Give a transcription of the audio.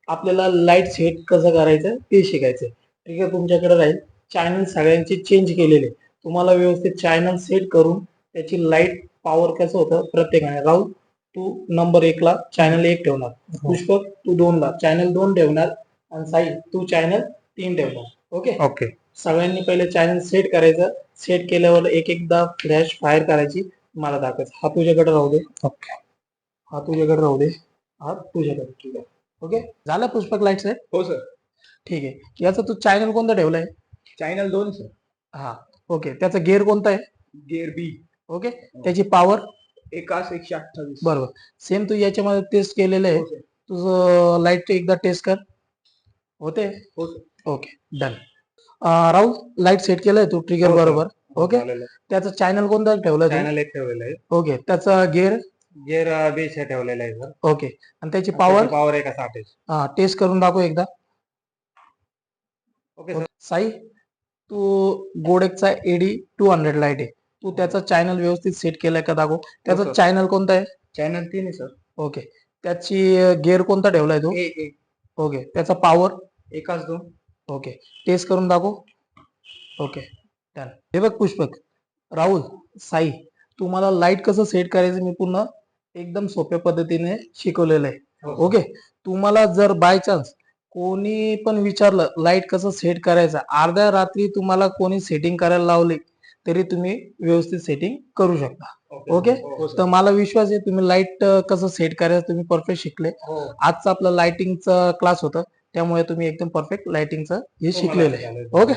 आपल्याला light set कसं करायचं ते शिकायचं. ट्रिगर तुमच्याकडे राहील. चॅनल सगळ्यांचे चेंज केलेले. तुम्हाला व्यवस्थित चॅनल सेट करून त्याची लाईट पॉवर कसं होतं प्रत्येकाने. राहुल तू नंबर 1 ला चॅनल 1 ठेवणार, पुष्पक तू 2 ला चॅनल 2 ठेवणार आणि साई तू चॅनल 3 ठेवणार. Okay okay. सगळ्यांनी पहिले चॅनल सेट करायचं. सेट केल्यावर एक एकदा फ्लॅश फायर करायची, मला दाखवायचं. हा तुझ्याकडे राहू दे. ओके. हा तुझ्याकडे राहू दे. हा तुझ्याकडे. ठीक आहे. ओके झालं पुष्पक लाईट सेट. हो सर. ठीक आहे. याचा तू चॅनल कोणता ठेवलाय? Channel 2 sir. हा ओके. त्याचा गिअर कोणता आहे? गिअर बी. ओके. त्याची पॉवर एकास 128. बरोबर. सेम तू याच्यामध्ये टेस्ट केलेलं आहे. हो सर. तुझं लाईट एकदा टेस्ट कर. होते? हो sir. Okay done. Rahul light set केलंय तू ट्रिगर हो सर. बरोबर. हो, ओके झालेलं आहे. त्याचा चॅनल कोणता ठेवलाय तू? चॅनल 1 ठेवलेलं आहे. ओके त्याचा गिअर गिअर बी चे ठेवलेलं आहे सर. ओके आणि त्याची पॉवर पॉवर 128. हा टेस्ट करून दाखव एकदा. Okay sir. साई तू गोडेकचा एडी 200 लाईट आहे. तू त्याचा चॅनल व्यवस्थित सेट केलाय का दाखव. त्याचा सर. चॅनल कोणता आहे? चॅनल 3 आहे सर. ओके त्याची गिअर कोणता ठेवलाय तू? ए. ओके त्याचा पॉवर एकास 2. ओके टेस्ट करून दाखव. Okay done. हे बघ पुष्पक, राहुल, साई तुम्हाला लाईट कसं सेट करायचं मी पूर्ण एकदम सोप्या पद्धतीने शिकवलेलं आहे. हो. ओके तुम्हाला जर बाय चान्स कोणी पण विचारलं लाईट कसं सेट करायचं, अर्ध्या रात्री तुम्हाला कोणी सेटिंग करायला लावली तरी तुम्ही व्यवस्थित सेटिंग करू शकता. ओके हो तर सर. मला विश्वास आहे तुम्ही लाईट कसं सेट करायचं तुम्ही परफेक्ट शिकले. हो. आजचा आपला लाइटिंगचा क्लास होता त्यामुळे तुम्ही एकदम परफेक्ट लाइटिंगचं हे शिकलेलं आहे. ओके